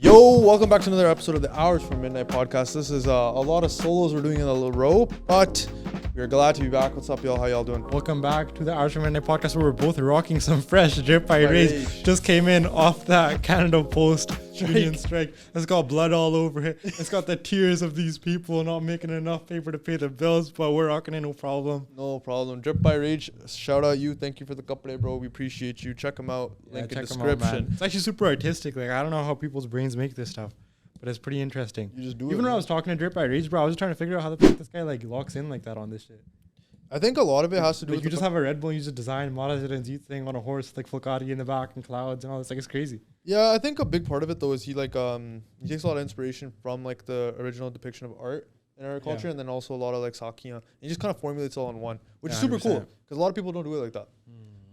Yo, welcome back to another episode of the Hours from Midnight podcast. This is a lot of solos we're doing in a little row, but we're glad to be back. What's up, y'all? How y'all doing? Welcome back to the Hours from Midnight podcast, where we're both rocking some fresh drip by Rage. Just came in off that Canada Post union strike. It's got blood all over it. It's got the tears of these people not making enough paper to pay the bills, but we're rocking it, no problem. No problem. Drip by Rage. Shout out you. Thank you for the couple, bro. We appreciate you. Check them out. Link in description. It's actually super artistic. Like, I don't know how people's brains make this stuff, but it's pretty interesting. You just do Even when I was talking to Drip by Rage, bro, I was just trying to figure out how the fuck this guy like locks in like that on this shit. I think a lot of it has to do like with you just have a Red Bull, you just design, model it and Z thing on a horse, like Fulcati in the back and clouds and all this. Like, it's crazy. Yeah, I think a big part of it though is he takes a lot of inspiration from like the original depiction of art in our culture, and then also a lot of like Sakya. He just kind of formulates all in one, which is super 100%. Cool because a lot of people don't do it like that.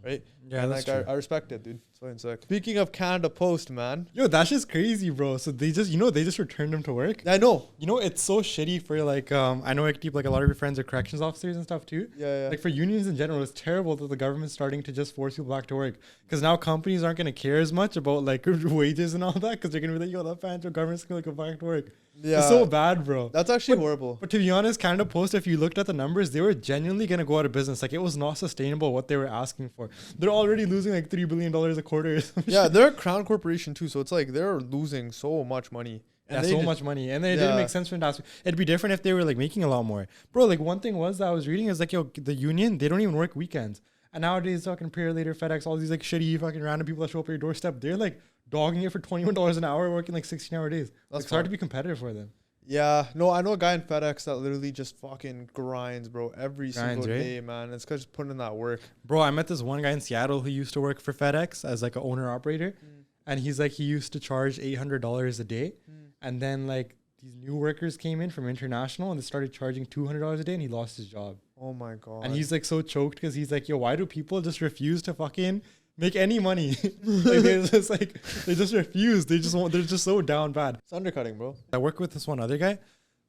Right? Yeah, and that's like true. I respect it, dude. It's fucking sick. Speaking of Canada Post, man. Yo, that's just crazy, bro. So they just returned him to work. I know. You know, it's so shitty for like I know like a lot of your friends are corrections officers and stuff too. Yeah. Like for unions in general, it's terrible that the government's starting to just force people back to work, because now companies aren't gonna care as much about like wages and all that, because they're gonna be like, yo, that federal government's gonna go back to work. Yeah, it's so bad, bro. That's actually horrible. But to be honest, Canada Post, if you looked at the numbers, they were genuinely gonna go out of business. Like, it was not sustainable what they were asking for. They're already losing like $3 billion a quarter. Yeah, they're a crown corporation too, so it's like they're losing so much money. And so much money. And then it didn't make sense for them to ask. It'd be different if they were like making a lot more. Bro, like one thing was that I was reading is like, yo, the union, they don't even work weekends. And nowadays, fucking Prayer Later, FedEx, all these like shitty fucking random people that show up at your doorstep, they're like dogging it for $21 an hour, working like 16-hour days. It's hard to be competitive for them. Yeah, no, I know a guy in FedEx that literally just fucking grinds, bro, every single day, man. It's because just putting in that work. Bro, I met this one guy in Seattle who used to work for FedEx as like an owner-operator. And he's like, he used to charge $800 a day. And then like these new workers came in from international and they started charging $200 a day, and he lost his job. Oh my God. And he's like so choked because he's like, yo, why do people just refuse to fucking make any money? Like they just refuse. They're just so down bad. It's undercutting, bro. I work with this one other guy. He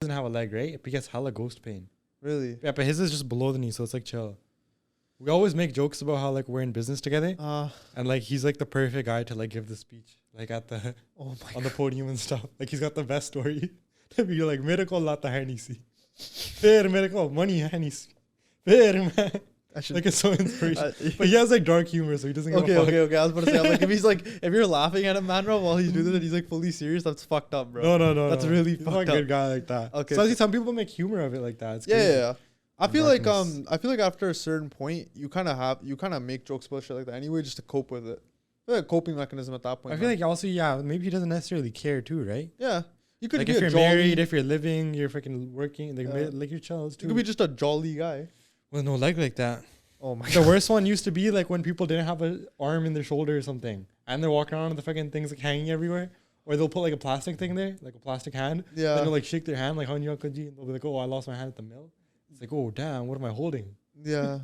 doesn't have a leg, right? But he gets hella ghost pain. Really? Yeah, but his is just below the knee, so it's like chill. We always make jokes about how like we're in business together, and like he's like the perfect guy to like give the speech like at the on the podium and stuff. Like he's got the best story to be like miracle lata Hennessy, fair miracle money Hennessy, fair man. Like it's so inspirational, but he has like dark humor, so he doesn't. Okay. I was about to say, I'm like, if you're laughing at him, man, bro, while he's doing this and he's like fully serious, that's fucked up, bro. No, that's really he's fucked not up. A good guy like that. Okay, so I see some people make humor of it like that. It's yeah. I feel like after a certain point, you kind of make jokes about shit like that anyway, just to cope with it. Like a coping mechanism at that point. I feel like also, maybe he doesn't necessarily care too, right? Yeah, you could like be if you're married, if you're living, you're freaking working, like your child too. You could be just a jolly guy with no leg like that. Oh my God. The worst one used to be like when people didn't have an arm in their shoulder or something, and they're walking around with the fucking things like hanging everywhere. Or they'll put like a plastic thing there, like a plastic hand. Yeah. Then they'll like shake their hand like Hanji Uncle G, and they'll be like, "Oh, I lost my hand at the mill." It's like, oh damn, what am I holding? Yeah.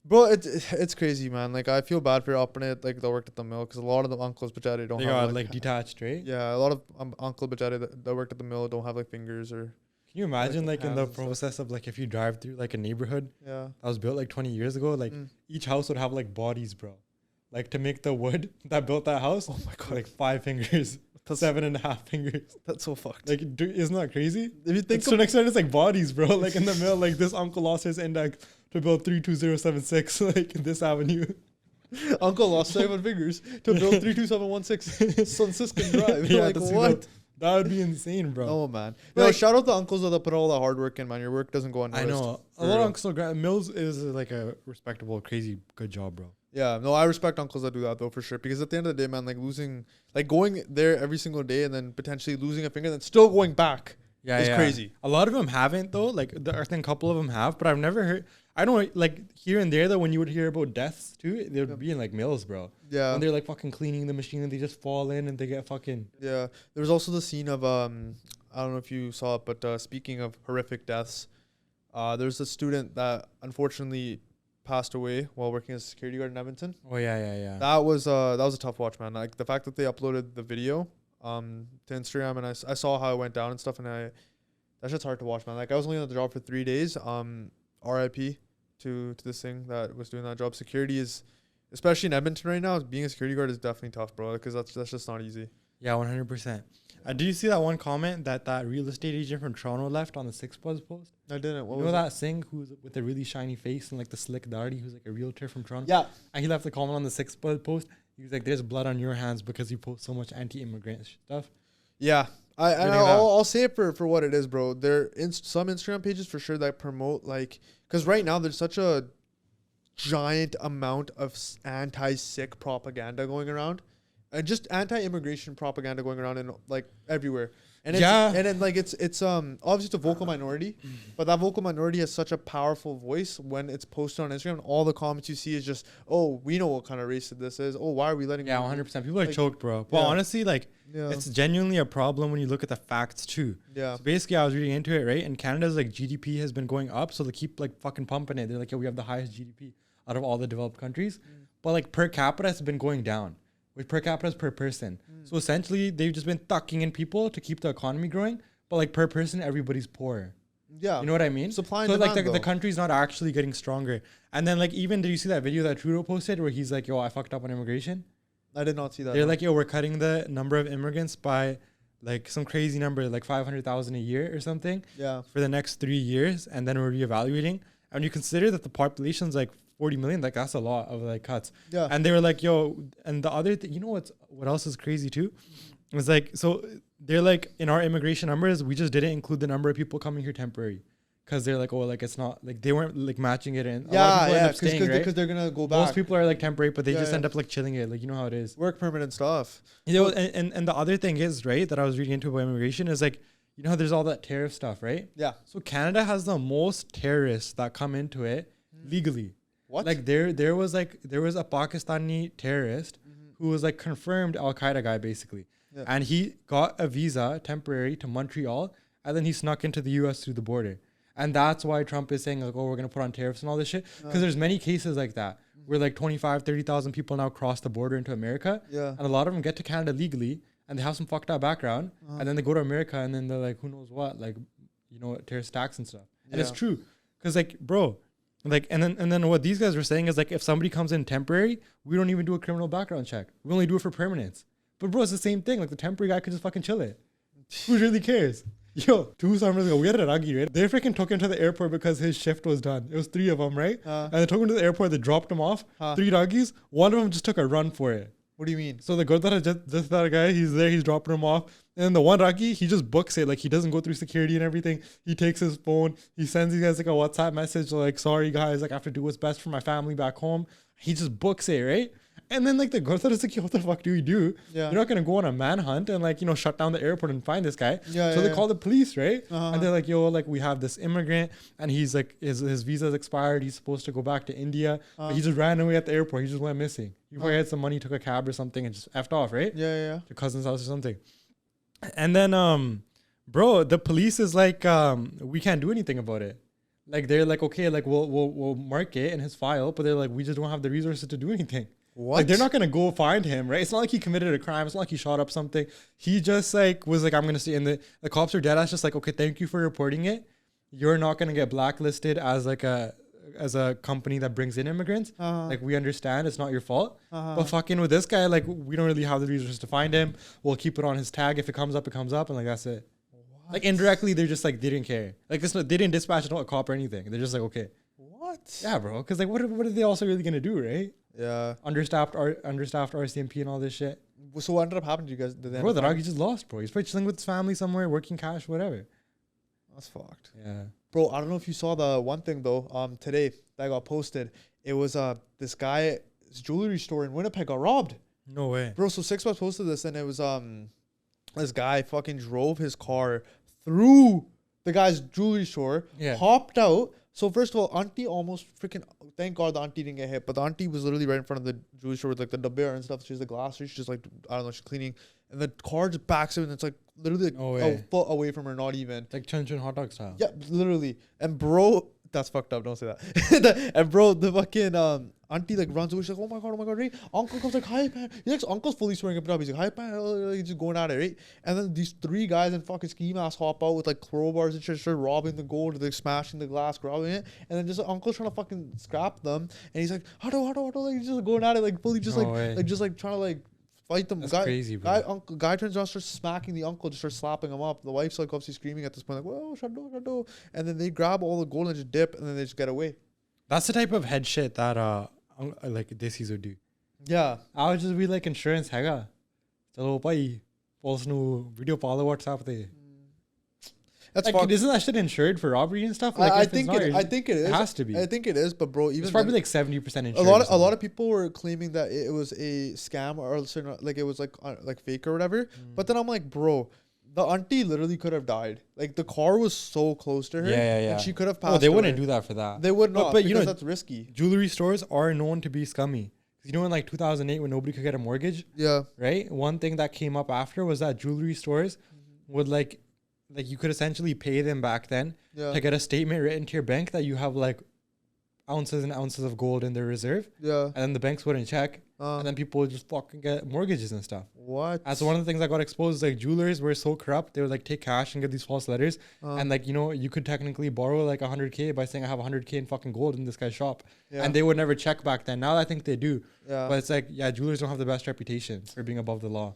Bro, it's crazy, man. Like, I feel bad for upping it, like, that worked at the mill, because a lot of the uncles bajari don't have, like detached, right? Yeah, a lot of uncle bajari that worked at the mill don't have, like, fingers or... Can you imagine, like in the process of, like, if you drive through, like, a neighborhood that was built, like, 20 years ago, like, each house would have, like, bodies, bro. Like, to make the wood that built that house, oh my God, like, 5 fingers. 7.5 fingers. That's so fucked. Like, isn't that crazy? If you think to an extent, it's like bodies, bro. Like in the mill, like this uncle lost his index to build 32076, like in this avenue. Uncle lost 7 fingers to build 32716 Franciscan Drive. Yeah, like what? That would be insane, bro. Oh man. No, like, shout out the uncles that put all that hard work in, man. Your work doesn't go unnoticed. I know. A lot of uncles. Mills is like a respectable, crazy, good job, bro. Yeah, no, I respect uncles that do that though, for sure. Because at the end of the day, man, like going there every single day and then potentially losing a finger, then still going back. Yeah, it's crazy. A lot of them haven't though. Like I think a couple of them have, but I've never heard. I don't like here and there though. When you would hear about deaths too, they would be in like mills, bro. Yeah, and they're like fucking cleaning the machine and they just fall in and they get fucking. Yeah, there was also the scene of I don't know if you saw it, but speaking of horrific deaths, there's a student that unfortunately passed away while working as a security guard in Edmonton. Oh yeah. That was a tough watch, man. Like the fact that they uploaded the video to Instagram, and I saw how it went down and stuff, and that shit's hard to watch, man. Like I was only on the job for 3 days. RIP to this thing that was doing that job. Security is, especially in Edmonton right now, being a security guard is definitely tough, bro, because that's just not easy. Yeah, 100%. Do you see that one comment that real estate agent from Toronto left on the Six Buzz post? I didn't. What You was know it? that Singh who's with a really shiny face and like the slick darty who's like a realtor from Toronto? Yeah. And he left a comment on the Six Buzz post. He was like, "There's blood on your hands because you post so much anti-immigrant stuff." Yeah. Really I'll say it for what it is, bro. Some Instagram pages for sure that promote like, because right now there's such a giant amount of anti-Sikh propaganda going around, and just anti-immigration propaganda going around in like everywhere. And then like it's obviously it's a vocal minority, but that vocal minority has such a powerful voice when it's posted on Instagram. And all the comments you see is just, oh, we know what kind of racist this is. Oh, why are we letting? Yeah, 100%. People are like, choked, bro. But honestly, like, yeah. it's genuinely a problem when you look at the facts too. Yeah. So basically, I was reading into it, right? And Canada's like GDP has been going up, so they keep like fucking pumping it. They're like, yo, we have the highest GDP out of all the developed countries, but like per capita has been going down. With per capita is per person. So essentially, they've just been tucking in people to keep the economy growing. But like per person, everybody's poor. Yeah. You know what I mean? Supply and so demand, like the though. country's not actually getting stronger. And then like even did you see that video that Trudeau posted where he's like, yo, I fucked up on immigration? I did not see that. They're like, yo, we're cutting the number of immigrants by like some crazy number, like 500,000 a year or something. Yeah. For the next 3 years, and then we're reevaluating. And you consider that the population's like 40 million, like that's a lot of like cuts. Yeah. And they were like, yo, and the other thing, you know what else is crazy too? It was like, so they're like, in our immigration numbers, we just didn't include the number of people coming here temporary. Cause they're like, oh, like it's not like they weren't like matching it in. Yeah, because they're gonna go back. Most people are like temporary, but they just end yeah. up like chilling it. Like, you know how it is. Work permit and stuff. You know, and the other thing is, right, that I was reading into about immigration is like, you know how there's all that tariff stuff, right? Yeah. So Canada has the most terrorists that come into it legally. What? Like there was a Pakistani terrorist who was like confirmed Al Qaeda guy basically, and he got a visa temporary to Montreal, and then he snuck into the U.S. through the border, and that's why Trump is saying like, oh, we're gonna put on tariffs and all this shit, because there's many cases like that where like 30,000 people now cross the border into America, and a lot of them get to Canada legally, and they have some fucked up background, and then they go to America, and then they're like, who knows what, like, you know, terrorist attacks and stuff, and it's true, because like, bro. Like, and then what these guys were saying is like, if somebody comes in temporary, we don't even do a criminal background check. We only do it for permanence. But bro, it's the same thing. Like the temporary guy could just fucking chill it. Who really cares? Yo, 2 summers ago, we had a Ragi, right? They freaking took him to the airport because his shift was done. It was 3 of them, right? And they took him to the airport. They dropped him off. 3 Ragis. One of them just took a run for it. What do you mean? So the Gurdwara just that guy, he's there, he's dropping him off. And then the one Ragi, he just books it. Like, he doesn't go through security and everything. He takes his phone. He sends these guys like a WhatsApp message like, sorry guys, like I have to do what's best for my family back home. He just books it, right? And then like the Gurdwara is like, what the fuck do we do? You're not going to go on a manhunt and like, you know, shut down the airport and find this guy. So they call the police, right? And they're like, yo, like we have this immigrant and he's like, his visa's expired. He's supposed to go back to India. But he just ran away at the airport. He just went missing. He probably had some money, took a cab or something and just effed off, right? To cousin's house or something. And then, bro, the police is like, we can't do anything about it. Like, they're like, okay, like we'll mark it in his file, but they're like, we just don't have the resources to do anything. What? Like, they're not gonna go find him, right? It's not like he committed a crime. It's not like he shot up something. He just like was like, I'm gonna see. And the cops are dead ass just like, okay, thank you for reporting it. You're not gonna get blacklisted as like a company that brings in immigrants. Like, we understand it's not your fault. But fucking with this guy, like, we don't really have the resources to find him. We'll keep it on his tag. If it comes up, it comes up, and like that's it. What? Like, indirectly, they're just like, they didn't care. Like, they didn't dispatch a cop or anything. They're just like, okay. What? Yeah, bro. Because like, what are they also really gonna do, right? Yeah. Understaffed RCMP and all this shit. So what ended up happening to you guys? Bro, the Ragi just lost, bro. He's probably chilling with his family somewhere, working cash, whatever. That's fucked. Yeah. Bro, I don't know if you saw the one thing though. Today that got posted. It was this guy's jewelry store in Winnipeg got robbed. No way. Bro, so 6 Months posted this and it was this guy fucking drove his car through the guy's jewelry store, hopped out. So first of all, auntie almost freaking, thank God the auntie didn't get hit, but the auntie was literally right in front of the jewelry store with like the bear and stuff. She's the glass, she's just like, I don't know, she's cleaning. And the car just backs up and it's like literally like a foot away from her, not even. It's like Chun Chun hot dog style. Yeah, literally. And bro, that's fucked up, don't say that. And bro, the fucking auntie like runs away, she's like, oh my God, right? Uncle comes like, hi man. He's like, uncle's fully swearing up. He's like, hi man, he's just going at it, right? And then these 3 guys in fucking ski masks hop out with like crowbars and shit, start robbing the gold, like smashing the glass, grabbing it. And then just like, uncle's trying to fucking scrap them. And he's like, how do, like, he's just going at it, like fully just like just like trying to like fight them. That's Guy, crazy, bro. guy turns around, starts smacking the uncle, just starts slapping him up. The wife's like obviously screaming at this point, like, "Whoa, shado!" And then they grab all the gold and just dip, and then they just get away. That's the type of head shit that like Desis would do. Yeah, I would just be like, insurance hega. Chalo bhai, police nu video paa lo WhatsApp te. that's Like, fucked. isn't that shit insured for robbery and stuff? Like, I if it's think not, it. I think it is. It has to be. I think it is, but bro, even It's probably then, like 70% a insured. lot of people were claiming that it was a scam or like it was like fake or whatever. But then I'm like, bro, the auntie literally could have died. Like the car was so close to her, Yeah. and she could have passed. Oh, they wouldn't away. do that for that. They would not, but you because know, that's risky. jewelry stores are known to be scummy. You know, in like 2008 when nobody could get a mortgage, Yeah, right? One thing that came up after was that jewelry stores would like you could essentially pay them back then yeah, to get a statement written to your bank that you have like ounces and ounces of gold in their reserve, yeah. and then the banks wouldn't check, and then people would just fucking get mortgages and stuff. What? And so one of the things that got exposed is like jewelers were so corrupt, they would like take cash and get these false letters, and like, you know, you could technically borrow like 100K by saying I have 100K in fucking gold in this guy's shop, Yeah. and they would never check back then. Now I think they do, Yeah. but it's like, yeah, jewelers don't have the best reputation for being above the law.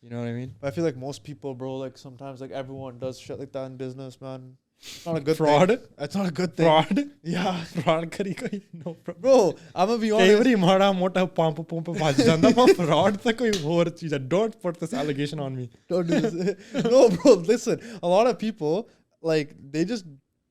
You know what I mean? But I feel like most people, bro, like sometimes like everyone does shit like that in business, man. It's not a good Fraud. thing. It's not a good thing. Fraud. Yeah. Fraud kari koi no problem. Bro, I'm gonna be कई honest. बारी माड़ा मोटा pump भज जांदा पर fraud तक कोई और चीज़ है. Don't put this allegation on me. Don't do this. No, bro, listen. A lot of people, like, they just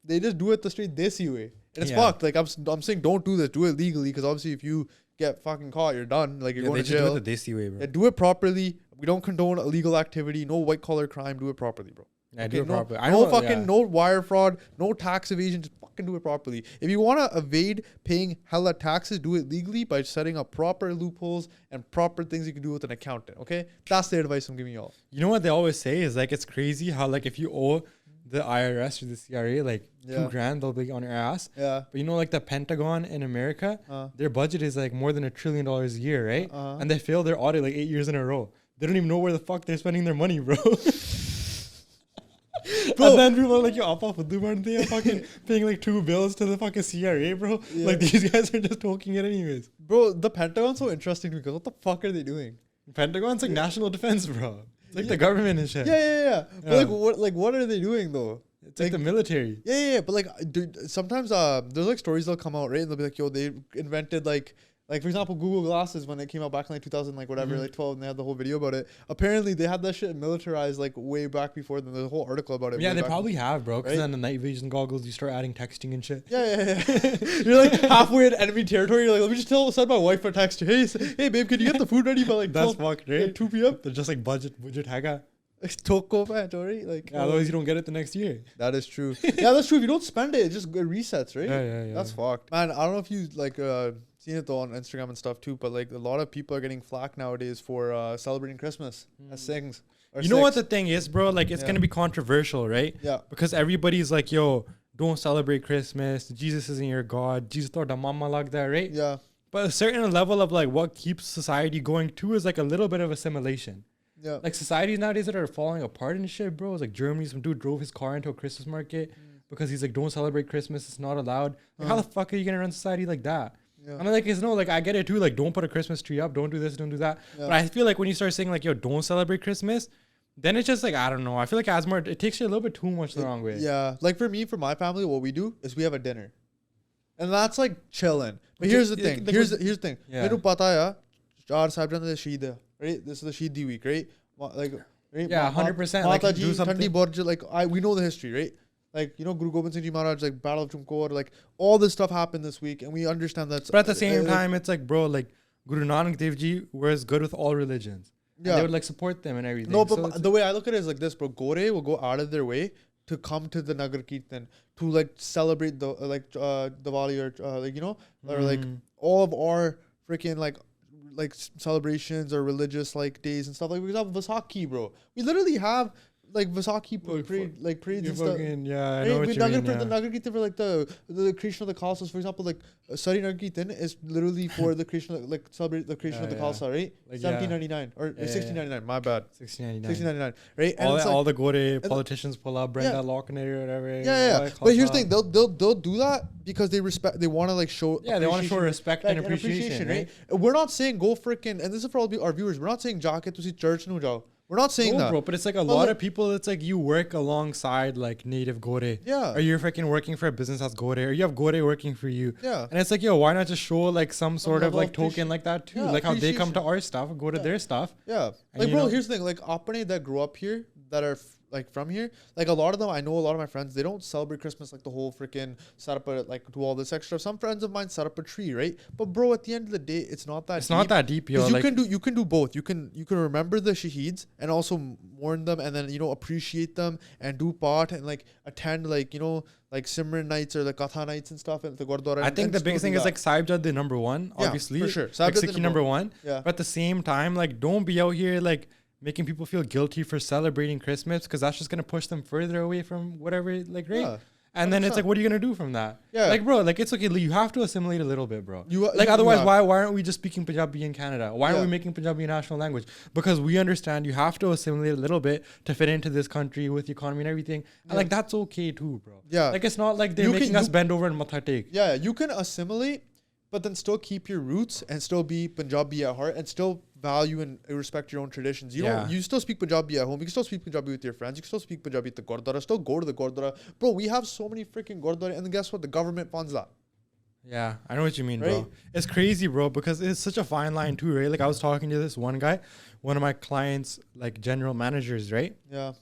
do it the straight desi way. And it's Yeah. fucked. Like, I'm saying don't do this. Do it legally, because obviously if you get fucking caught, you're done. Like, you're Yeah, going they to just jail. do it the desi way, bro. Yeah, do it properly. We don't condone illegal activity. No white collar crime. Do it properly, bro. Yeah, do it no, properly. I no know, fucking yeah. no wire fraud, no tax evasion. Just fucking do it properly. If you want to evade paying hella taxes, do it legally by setting up proper loopholes and proper things you can do with an accountant. Okay, that's the advice I'm giving y'all. You know what they always say is like, it's crazy how like if you owe the IRS or the CRA like Yeah. $2,000, they'll be on your ass. Yeah. But you know, like the Pentagon in America, their budget is like more than $1 trillion a year, right? And they failed their audit like 8 years in a row. They don't even know where the fuck they're spending their money, bro. Bro. And then people are like, yo, apa fuddu bande hai, fucking paying like 2 bills to the fucking CRA, bro. Yeah. Like these guys are just talking it anyways. Bro, the Pentagon's so interesting to me because what the fuck are they doing? Pentagon's like national defense, bro. It's like the government and shit. Yeah. But what are they doing though? It's like the military. Yeah. But like, dude, sometimes there's like stories that'll come out, right? And they'll be like, yo, they invented like for example, Google Glasses when it came out back in like 2000, like whatever, like 12, and they had the whole video about it. Apparently, they had that shit militarized like way back before. Then there's a whole article about it. Yeah, way they back probably have, bro. Because right? then the night vision goggles, you start adding texting and shit. Yeah. You're like halfway in enemy territory. You're like, let me just send my wife a text. Hey, babe, can you get the food ready by like That's 12, fucked, right? 2 p.m.? They're just like budget haga. Toko mandatory. Like, Yeah, otherwise you don't get it the next year. that is true. Yeah, that's true. If you don't spend it, it just resets, right? Yeah. That's fucked. Man, I don't know if you like seen it though on Instagram and stuff too, but like a lot of people are getting flack nowadays for celebrating Christmas as Sikhs. You know what the thing is, bro? Like, it's going to be controversial, right? Yeah. Because everybody's like, yo, don't celebrate Christmas. Jesus isn't your God. Jesus thought the mama like that, right? Yeah. But a certain level of like what keeps society going too is like a little bit of assimilation. Yeah. Like societies nowadays that are falling apart and shit, bro. It's like Germany, some dude drove his car into a Christmas market because he's like, don't celebrate Christmas. It's not allowed. Like, how the fuck are you going to run society like that? Yeah. I'm like, it's no, like I get it too. Like, don't put a Christmas tree up. Don't do this. Don't do that. Yeah. But I feel like when you start saying like, yo, don't celebrate Christmas, then it's just like, I don't know. I feel like it takes you a little bit too much the wrong way. Yeah. Like for me, for my family, what we do is we have a dinner. And that's like chilling. But here's the thing. Here's the thing. Yeah. Mainu pata hai, 4 Sahibzade Shaheed hai, right? This is the Shaheedi week, right? Like, right? Yeah, 100%. Like, Mata do Ji, something. Thandi Burj, like we know the history, right? Like, you know, Guru Gobind Singh Ji Maharaj, like Battle of Chumkor, like all this stuff happened this week, and we understand that's. But at the same time, it's like, bro, like Guru Nanak Dev Ji was good with all religions. Yeah. And they would like support them and everything. No, So but the way I look at it is like this, bro. Gore will go out of their way to come to the Nagar Kirtan to like celebrate the Diwali or like, you know, or like all of our freaking like celebrations or religious like days and stuff. Like for example, Vaisakhi, bro. We literally have like Vasaki parades and stuff. Yeah, I know what you mean. The Nagar Kirtan for like the creation of the Khalsa, for example, like Sari Nagar Kirtan is literally for the creation of, like, celebrate the creation of the Khalsa, right? Like 1799 or 1699. My bad. 1699, right? And all the Gore politicians pull out Brenda Lockner or whatever. Yeah. But here's the thing: they'll do that because they want to like show. Yeah, they want to show respect and appreciation, right? We're not saying go freaking, and this is for all our viewers. We're not saying jacket to see church no jao. We're not saying that, bro. But it's like a lot of people. It's like you work alongside like native Gore. Yeah. Or you're freaking working for a business that's Gore, or you have Gore working for you. Yeah. And it's like, yo, why not just show like some sort of like token like that too? Like how they come to our stuff, go to their stuff. Yeah. Like, bro, here's the thing. Like, apne that grew up here, that are like from here, like a lot of them, I know a lot of my friends, they don't celebrate Christmas like the whole freaking set up a, like, do all this extra. Some friends of mine set up a tree, right? But bro, at the end of the day, it's not that. It's not that deep, yo. Like, you can do both. You can remember the shaheeds and also mourn them, and then, you know, appreciate them and do part and like attend, like, you know, like Simran nights or the Katha nights and stuff at the Gurdwara. I think the biggest thing is like Sahibjad the number one, obviously. For sure. Like Sikhi number one. Yeah. But at the same time, like, don't be out here like making people feel guilty for celebrating Christmas, because that's just gonna push them further away from whatever, like, right? Yeah. And then it's like, what are you gonna do from that? Yeah. Like, bro, like, it's okay. You have to assimilate a little bit, bro. Otherwise, why aren't we just speaking Punjabi in Canada? Why aren't we making Punjabi a national language? Because we understand you have to assimilate a little bit to fit into this country with the economy and everything. And like, that's okay too, bro. Yeah. Like, it's not like they're making us bend over and matha take. Yeah, you can assimilate, but then still keep your roots and still be Punjabi at heart and still value and respect your own traditions. You still speak Punjabi at home. You can still speak Punjabi with your friends. You can still speak Punjabi at the Gurdwara. Still go to the Gurdwara. Bro, we have so many freaking Gurdwara, and then guess what? The government funds that. Yeah, I know what you mean, bro. It's crazy, bro, because it's such a fine line too, right? Like, I was talking to this one guy, one of my clients, like general managers, right? Yeah.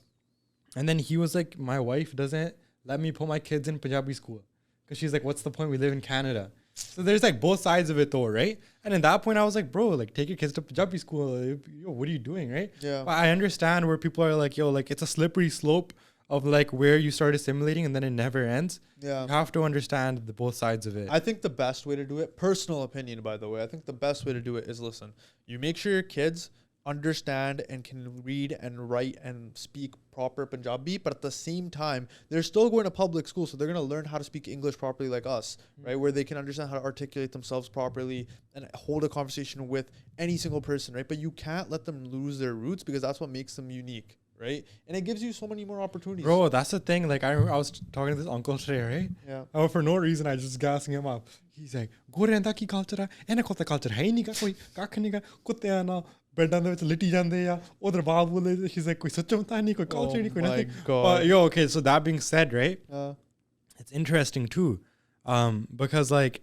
And then he was like, my wife doesn't let me put my kids in Punjabi school because she's like, what's the point? We live in Canada. So there's like both sides of it though, right? And at that point I was like, bro, like, take your kids to Punjabi school. Yo, what are you doing, right? Yeah. But I understand where people are like, yo, like, it's a slippery slope of like where you start assimilating and then it never ends. Yeah. You have to understand the both sides of it. I think the best way to do it, personal opinion, by the way, I think the best way to do it is, listen, you make sure your kids understand and can read and write and speak proper Punjabi, but at the same time they're still going to public school, so they're going to learn how to speak English properly like us, right? Where they can understand how to articulate themselves properly and hold a conversation with any single person, right? But you can't let them lose their roots, because that's what makes them unique, right? And it gives you so many more opportunities. Bro, that's the thing. Like, I was talking to this uncle today, right? Yeah. Oh, for no reason, I just gassing him up. He's like, "Gorenda ki culture? Ena kota culture hai nahi ka koi kakh nahi ka kutte na bedan de vich liti jande ya udhar baat bole." He's like, "Koi sachcha hota nahi, koi culture nahi, koi nothing." But yo, okay. So that being said, right? It's interesting too, because like,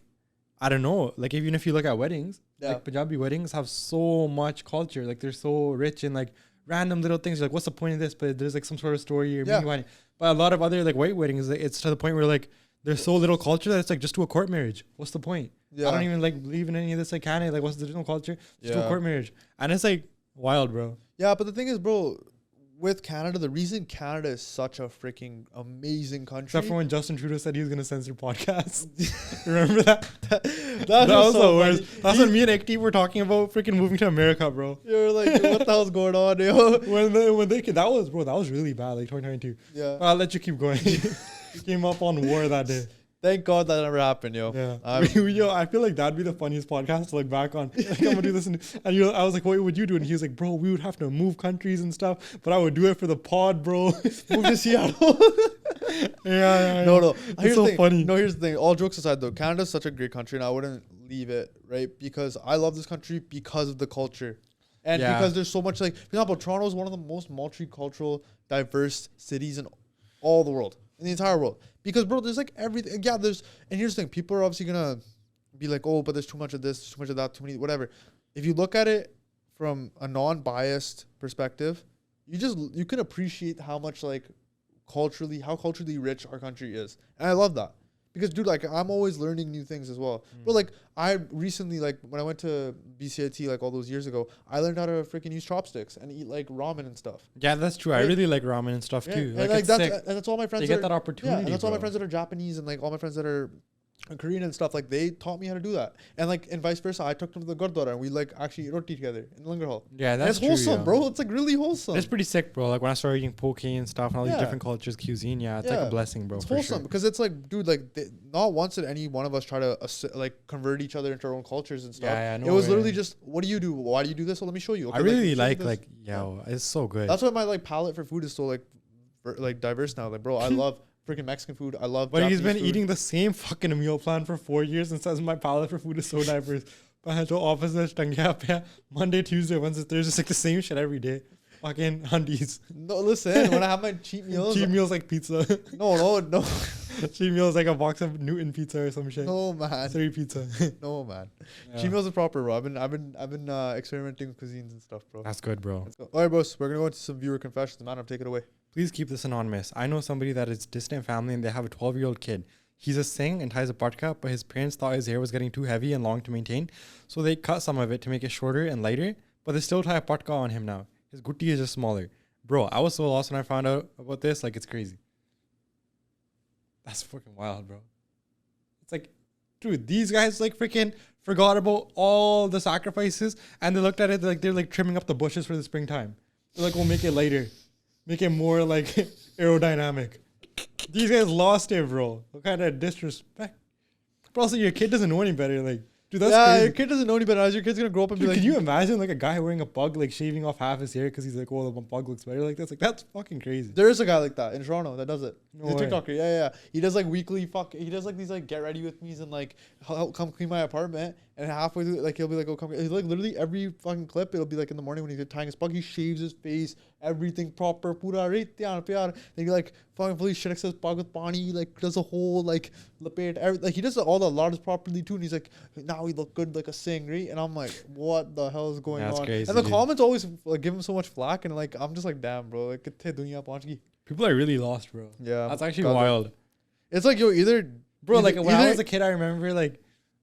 I don't know, like, even if you look at weddings, like Punjabi weddings have so much culture. Like, they're so rich in like random little things. You're like, what's the point of this? But there's like some sort of story or meaning behind it. But a lot of other like white weddings, it's to the point where like there's so little culture that it's like just to a court marriage. What's the point? I don't even like believe in any of this like canon. Like, what's the original culture? Just to a court marriage. And it's like wild, bro. Yeah, but the thing is, bro, with Canada, the reason Canada is such a freaking amazing country. Except for when Justin Trudeau said he was gonna censor podcasts. Remember that? that was the worst. That's when me and Ekti were talking about freaking moving to America, bro. You're like, what the hell's going on, yo? when they that was really bad, like 2022. Yeah. I'll let you keep going. You came up on war that day. Thank God that never happened, yo. Yeah. Yo, I feel like that'd be the funniest podcast to look back on. Like, I'm gonna do this, and I was like, what would you do? And he was like, bro, we would have to move countries and stuff, but I would do it for the pod, bro. Move to Seattle. Yeah. No. It's so funny. No, here's the thing. All jokes aside, though, Canada's such a great country, and I wouldn't leave it, right? Because I love this country because of the culture. And because there's so much, like, for example, Toronto is one of the most multicultural, diverse cities in all the world, in the entire world. Because, bro, there's like everything. Yeah, and here's the thing. People are obviously going to be like, oh, but there's too much of this, too much of that, too many, whatever. If you look at it from a non-biased perspective, you can appreciate how much, like, how culturally rich our country is. And I love that. Because, dude, like, I'm always learning new things as well. But, like, I recently, like, when I went to BCIT, like, all those years ago, I learned how to freaking use chopsticks and eat, like, ramen and stuff. Yeah, that's true. Right? I really like ramen and stuff, too. And, like, that's all my friends get that opportunity, and that's all my friends that are Japanese and, like, all my friends that are Korean and stuff, like they taught me how to do that, and like and vice versa. I took them to the gurdwara and we like actually eat roti together in the langar hall. Yeah, And that's it's wholesome, true, bro. It's like really wholesome. It's pretty sick, bro. Like when I started eating poke and stuff and all these Yeah. different cultures, cuisine. Yeah, it's like a blessing, bro. It's for wholesome sure. because it's like, dude, like not once did any one of us try to like convert each other into our own cultures and stuff. Yeah, it was literally just, what do you do? Why do you do this? So let me show you. I really like yo, it's so good. That's why my like palate for food is so like diverse now. Like, bro, I love freaking Mexican food. I love. But Japanese he's been food. eating the same fucking meal plan for 4 years and says my palate for food is so diverse. But jo office is Monday, Tuesday, Wednesday, Thursday, it's like the same shit every day. Fucking undies. No, listen. When I have my cheat meals, Cheat meals like pizza. no. Cheat meals like a box of Newton pizza or some shit. No, man. 3 pizza. No, man. Yeah. Cheat meals are proper, bro. I've been experimenting with cuisines and stuff, bro. That's good, bro. Let's go. All right, boss. We're gonna go into some viewer confessions. Man, take it away. Please keep this anonymous. I know somebody that is distant family and they have a 12-year-old kid. He's a Singh and ties a patka, but his parents thought his hair was getting too heavy and long to maintain, so they cut some of it to make it shorter and lighter, but they still tie a patka on him now. His gutti is just smaller. Bro, I was so lost when I found out about this. Like, it's crazy. That's fucking wild, bro. It's like, dude, these guys like freaking forgot about all the sacrifices and they looked at it like they're like trimming up the bushes for the springtime. They're like, we'll make it lighter. Make it more like aerodynamic. These guys lost it, bro. What kind of disrespect? But also, your kid doesn't know any better. Like, dude, that's crazy. Your kid doesn't know any better. As your kid's gonna grow up and Dude, be like, can you imagine like a guy wearing a pug, like shaving off half his hair because he's like, oh, the pug looks better like this? Like, that's fucking crazy. there is a guy like that in Toronto that does it. No He's a way. TikToker. Yeah. He does like weekly he does like these like get ready with me's and like help come clean my apartment. And halfway through, like he'll be like, oh come. He's like literally every fucking clip. It'll be like in the morning when he's tying his pug. He shaves his face, everything proper. Pura pyar. Then he like fucking fully shakes his pug with pani. Like does a whole like lapet. Like he does all the lards properly too. And he's like, now he look good like a Singh, right? And I'm like, what the hell is going That's on? crazy, And the dude. comments always like give him so much flack. And like I'm just like, damn, bro. Like kitthe duniya pahunch gayi. People are really lost, bro. Yeah, That's actually God, wild. It's like yo, Bro, like when I was a kid, I remember like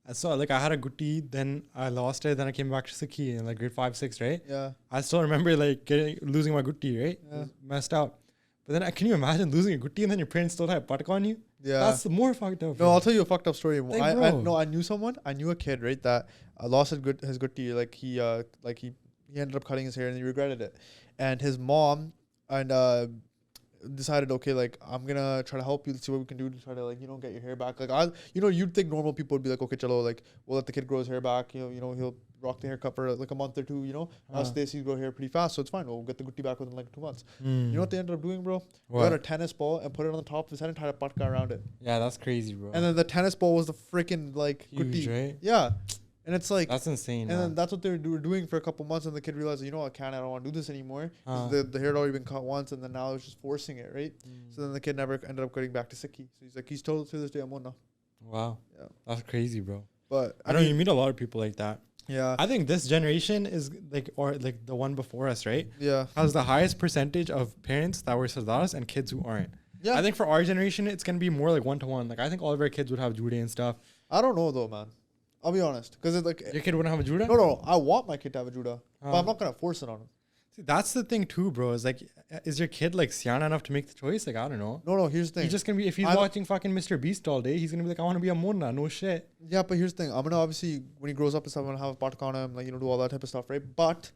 I saw like I had a gutti, then I lost it, then I came back to Sikhi in like grade 5, 6, right? yeah, I still remember like losing my gutti, right? Yeah. It was messed up. But then can you imagine losing a gutti and then your parents still have patak on you? yeah. That's more fucked up. No, bro. I'll tell you a fucked up story. Like, I knew someone. I knew a kid, right, that lost his gutti. Like he ended up cutting his hair and he regretted it. And his mom and decided, okay, like I'm gonna try to help you. Let's see what we can do to try to like get your hair back. Like you'd think normal people would be like, okay, chalo, like we'll let the kid grow his hair back. He'll rock the haircut for like a month or two. Us Desi grow hair pretty fast, so it's fine. We'll get the gutti back within like 2 months. You know what they ended up doing, bro? They got a tennis ball and put it on the top of his head and tied a patka around it. Yeah, that's crazy, bro. And then the tennis ball was the freaking like Huge, gutti. right? Yeah. And it's like, That's insane. and then that's what they were doing for a couple months, and the kid realized, I don't want to do this anymore. 'Cause the hair had already been cut once, and then now it's just forcing it, right? So then the kid never ended up getting back to Sikhi. So he's told to this day, I'm on now. Wow. Yeah. That's crazy, bro. But I know you meet a lot of people like that. Yeah. I think this generation is like the one before us, right? Yeah. Has the highest percentage of parents that were Sardars and kids who aren't. Yeah. I think for our generation, it's gonna be more like 1-to-1. Like I think all of our kids would have jude and stuff. I don't know though, man. I'll be honest, because it's like Your kid wouldn't have a juda? no. I want my kid to have a juda, but I'm not gonna force it on him. See, that's the thing too, bro. Is like, is your kid like siana enough to make the choice? Like I don't know. No. Here's the thing. He's just gonna be if he's watching fucking Mr. Beast all day, he's gonna be like, I want to be a mona. No shit. Yeah, but here's the thing. I'm gonna obviously when he grows up and stuff, I'm gonna have a patak on him, like do all that type of stuff, right? But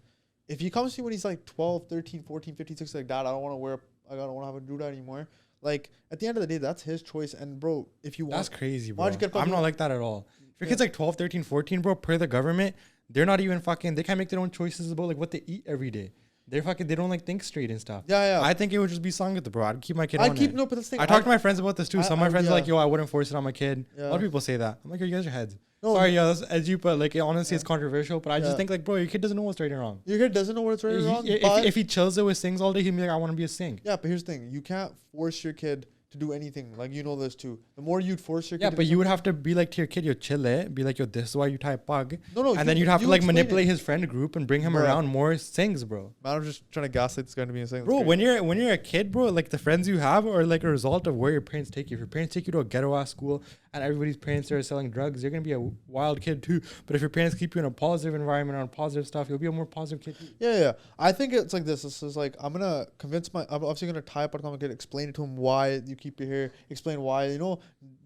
if he comes to me when he's like 12, 13, 14, 15, 16, like dad, I don't want to have a juda anymore. Like at the end of the day, that's his choice. And bro, if you want, That's crazy, bro. why'd you get I'm fucking- not like that at all. If your kid's like 12, 13, 14, bro, per the government, they're not even fucking, they can't make their own choices about like what they eat every day. They don't like think straight and stuff. Yeah. I think it would just be Sangat, bro. I'd keep my kid on it. No, but this thing. I talked to my friends about this too. Some of my friends are like, yeah. yo, I wouldn't force it on my kid. A lot of Yeah. people say that. I'm like, yo, you guys are heads. No, Sorry, yeah, that's edgy, but like honestly, it's controversial. But I just Yeah. think like, bro, your kid doesn't know what's right and wrong. Your kid doesn't know what's right or wrong. If he chills it with sings all day, he'd be like, I want to be a sing. Yeah, but here's the thing. You can't force your kid to do anything. Like this too. The more you'd force your kid. Yeah, to but do you would have to be like to your kid, yo, chill it. Be like, yo, this is why you tie a pug. No, and then you'd have to like explain manipulate it. his friend group and bring him Bruh. around more sings, bro. Man, I'm just trying to gaslight this guy to be insane. Bro, when you're a kid, bro, like the friends you have are like a result of where your parents take you. If your parents take you to a ghetto ass school and everybody's parents are selling drugs, you're gonna be a wild kid too. But if your parents keep you in a positive environment on positive stuff, you'll be a more positive kid too. Yeah. I think it's like this. This is like I'm obviously gonna tie up on my kid, explain it to him why you keep your hair. Explain why,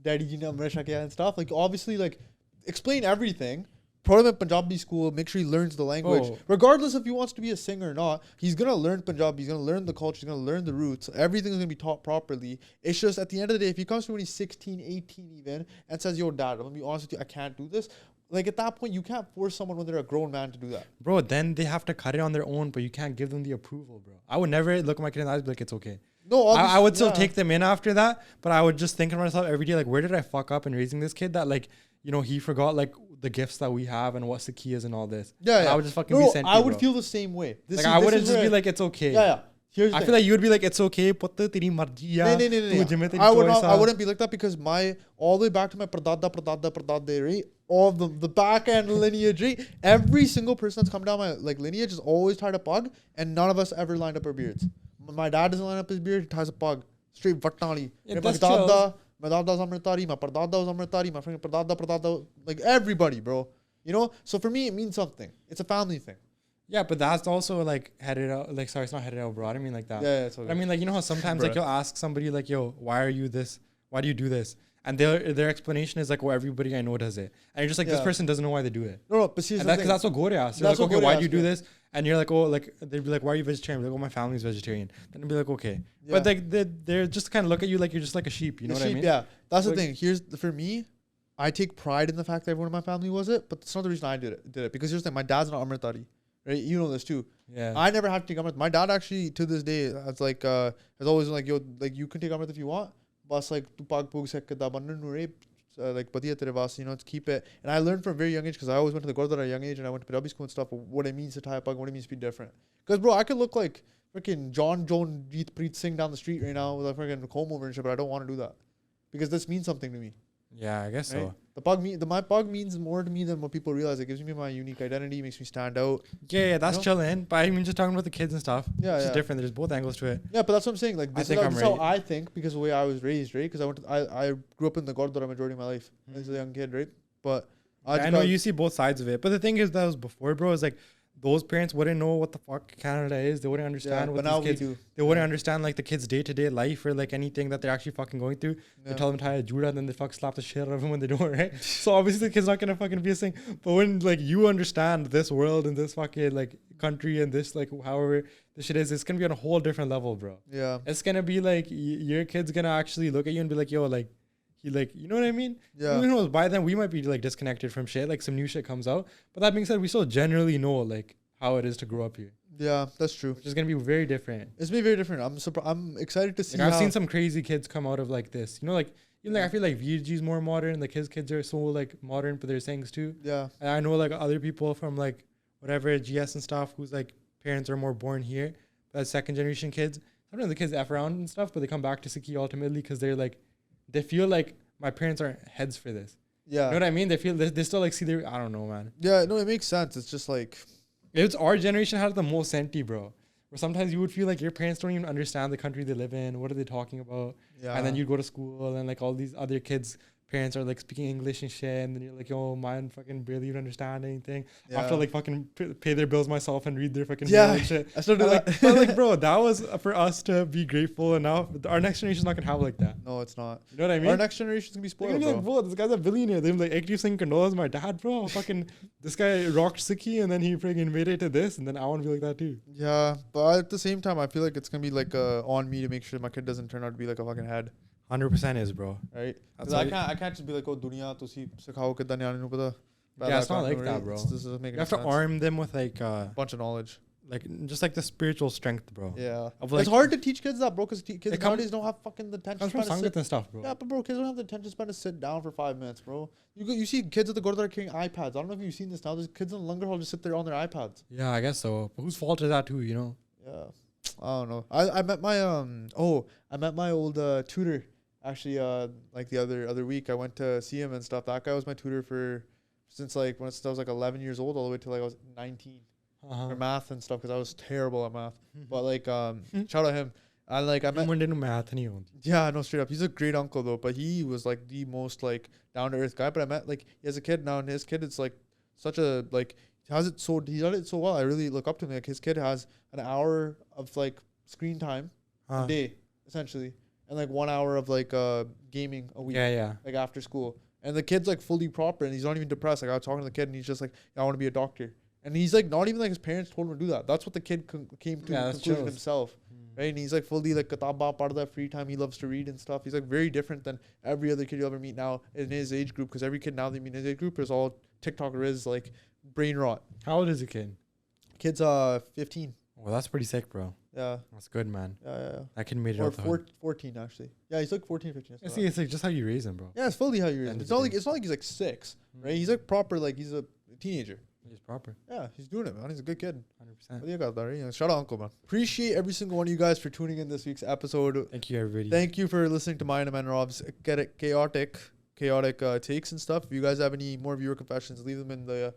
daddy ji ne amrisha kiya and stuff. Like, obviously, like, explain everything. Put him in Punjabi school. Make sure he learns the language. Regardless if he wants to be a singer or not, he's going to learn Punjabi. He's going to learn the culture. He's going to learn the roots. Everything's going to be taught properly. It's just at the end of the day, if he comes to me when he's 16, 18 even, and says, yo, dad, I'm going to be honest with you, I can't do this. Like, at that point, you can't force someone when they're a grown man to do that. Bro, then they have to cut it on their own, but you can't give them the approval, bro. I would never look at my kid in the eyes and be like, it's okay. No, I would still take them in after that, but I would just think to myself every day, like, where did I fuck up in raising this kid that, like, he forgot, like, the gifts that we have and what Sikhi is and all this. Yeah. I would just fucking be sent. I would feel the same way. I wouldn't just be like, it's okay. Yeah. I feel like you would be like, it's okay, putte teri marji hai. No. I wouldn't be like that because all the way back to my pradada, right? All the back end lineage, right? Every single person that's come down my like lineage has always tied a pug, and none of us ever lined up our beards. My dad doesn't line up his beard; he ties a pug straight vatnali. My dada's Amritari, my pradada was Amritari, my friend pradada, like everybody, bro. So for me, it means something. It's a family thing. Yeah, but that's also like headed out. Like, sorry, it's not headed out, bro. I don't mean like that. Yeah, it's okay. I mean, like, how sometimes like you'll ask somebody like, yo, why are you this? Why do you do this? And their explanation is like, well, everybody I know does it. And you're just like, this person doesn't know why they do it. No, but see, because that's what Gore asked. They're like, okay, why do you do this? And you're like, oh, like, they'd be like, why are you vegetarian? Like, oh, my family's vegetarian. Then they'd be like, okay. Yeah. But like, they're just kind of look at you like you're just like a sheep. You know what I mean? Yeah, that's the thing. For me, I take pride in the fact that everyone in my family was it, but that's not the reason I did it. Because here's the thing, my dad's not Amritari. Right, you know this too. Yeah, I never had to take Amrit. My dad actually to this day has like has always been like, yo, like you can take Amrit if you want, but like tu pag pug se kada bannan nure like badiya tere vas, to keep it. And I learned from a very young age because I always went to the Gurdwara at a young age and I went to Punjabi school and stuff. What it means to tie a pug, what it means to be different. Because bro, I could look like freaking John Jeet Preet Singh down the street right now with a freaking comb over and shit, but I don't want to do that because this means something to me. Yeah, I guess right? so. My pug means more to me than what people realize. It gives me my unique identity, makes me stand out. Yeah, that's chilling. But I mean, just talking about the kids and stuff. Yeah, it's different. There's both angles to it. Yeah, but that's what I'm saying. Like, this is how I think because of the way I was raised, right? Because I grew up in the Gurdwara majority of my life as a young kid, right? But I know you see both sides of it. But the thing is, that was before, bro. Is like those parents wouldn't know what the fuck Canada is. They wouldn't understand what these kids do. They wouldn't understand like the kids' day-to-day life or like anything that they're actually fucking going through. They tell them to tie a juda and then they fuck slap the shit out of them when they don't, right? So obviously the kid's not gonna fucking be a thing. But when like you understand this world and this fucking like country and this like however this shit is, it's gonna be on a whole different level, bro. Yeah. It's gonna be like your kid's gonna actually look at you and be like, yo, like he like, you know what I mean? Yeah. Who knows? By then we might be like disconnected from shit. Like some new shit comes out. But that being said, we still generally know like how it is to grow up here. Yeah, that's true. Which is gonna be very different. It's gonna be very different. I'm excited to see. Like I've seen some crazy kids come out of like this. Like I feel like VG's more modern. Like his kids are so like modern, but they're sayings too. Yeah. And I know like other people from like whatever GS and stuff whose like parents are more born here, but second generation kids. Sometimes the kids F around and stuff, but they come back to Sikhi ultimately because they feel like my parents aren't heads for this. Yeah. You know what I mean? They feel they still like see their, I don't know, man. Yeah, no, it makes sense. It's just like, it's our generation had the most senti, bro. Where sometimes you would feel like your parents don't even understand the country they live in. What are they talking about? Yeah. And then you go to school and like all these other kids' parents are like speaking English and shit. And then you're like, yo, mine fucking barely even understand anything. I have to like fucking pay their bills myself and read their fucking bill and shit. I still do that. But like, bro, that was for us to be grateful. And now our next generation's not gonna have like that. No, it's not. You know what I mean? Our next generation's gonna be spoiled, they're gonna be like, bro, this guy's a billionaire. They're like, Ekdeep Singh Kandola is my dad, bro. Fucking, this guy rocked Sikhi and then he freaking made it to this. And then I want to be like that too. Yeah, but at the same time, I feel like it's gonna be like on me to make sure my kid doesn't turn out to be like a fucking head. 100% is, bro. Right? Because I can't just be like, oh, dunya tusi sikhao kidda nyane nu pata. Yeah, it's not like that, bro. You have to arm them with like a bunch of knowledge. Like just like the spiritual strength, bro. Yeah. Like, it's hard to teach kids that, bro, because kids nowadays don't have fucking the attention span to sit and stuff, bro. Yeah, but bro, kids don't have the attention span to sit down for 5 minutes, bro. You see kids at the Gurdwara carrying iPads. I don't know if you've seen this now. There's kids in the Langar hall just sit there on their iPads. Yeah, I guess so. But whose fault is that too, you know? Yeah. I don't know. I met my old tutor. Actually, like the other week, I went to see him and stuff. That guy was my tutor since like when I was like 11 years old, all the way till like I was 19 for math and stuff because I was terrible at math. But like, shout out him. And like I met. Yeah, no, straight up. He's a great uncle though, but he was like the most like down to earth guy. But I met like he has a kid now, and his kid is like such a like he done it so well. I really look up to him. Like his kid has an hour of like screen time a day essentially. and like 1 hour of like gaming a week. Yeah. Like after school. And the kid's like fully proper and he's not even depressed. Like I was talking to the kid and he's just like, I want to be a doctor. And he's like, not even like his parents told him to do that. That's what the kid came to conclusion himself. Right? And he's like fully like kitabah, part of that free time. He loves to read and stuff. He's like very different than every other kid you'll ever meet now in his age group. Because every kid now they meet in his age group is all TikTok or is like brain rot. How old is the kid? Kid's 15. Well, that's pretty sick, bro. Yeah. That's good, man. Yeah. That kid made it or out 14 actually. Yeah, he's like 14, 15. I see, it's like just how you raise him, bro. Yeah, it's fully how you raise him. It's not like he's like 6, right? He's like proper, like he's a teenager. He's proper. Yeah, he's doing it, man. He's a good kid. 100%. What do you got there? You know, shout out, Uncle, man. Appreciate every single one of you guys for tuning in this week's episode. Thank you, everybody. Thank you for listening to mine and Rob's chaotic takes and stuff. If you guys have any more viewer confessions, leave them in the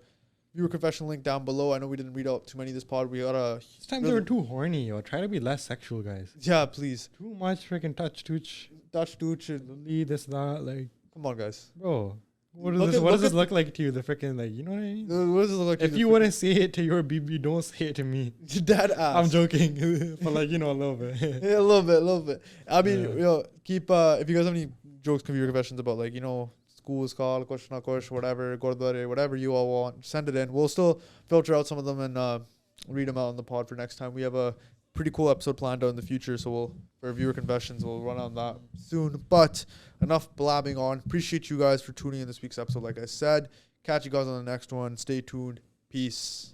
viewer confession link down below. I know we didn't read out too many this pod. We got a... This time they were too horny, yo. Try to be less sexual, guys. Yeah, please. Too much freaking touch, tooch. Lily, this, that, like... Come on, guys. Bro. What does this look like to you? The freaking, like, you know what I mean? What does this look like? If you want to say it to your BB, don't say it to me. Dead ass. I'm joking. But, like, you know, a little bit. Yeah, a little bit. I mean, you know, keep, if you guys have any jokes, viewer confessions about, like, you know, school's call, kush na kush, whatever, gurdwara, whatever you all want, send it in. We'll still filter out some of them and read them out on the pod for next time. We have a pretty cool episode planned out in the future, so for viewer confessions, we'll run on that soon. But enough blabbing on. Appreciate you guys for tuning in this week's episode. Like I said, catch you guys on the next one. Stay tuned. Peace.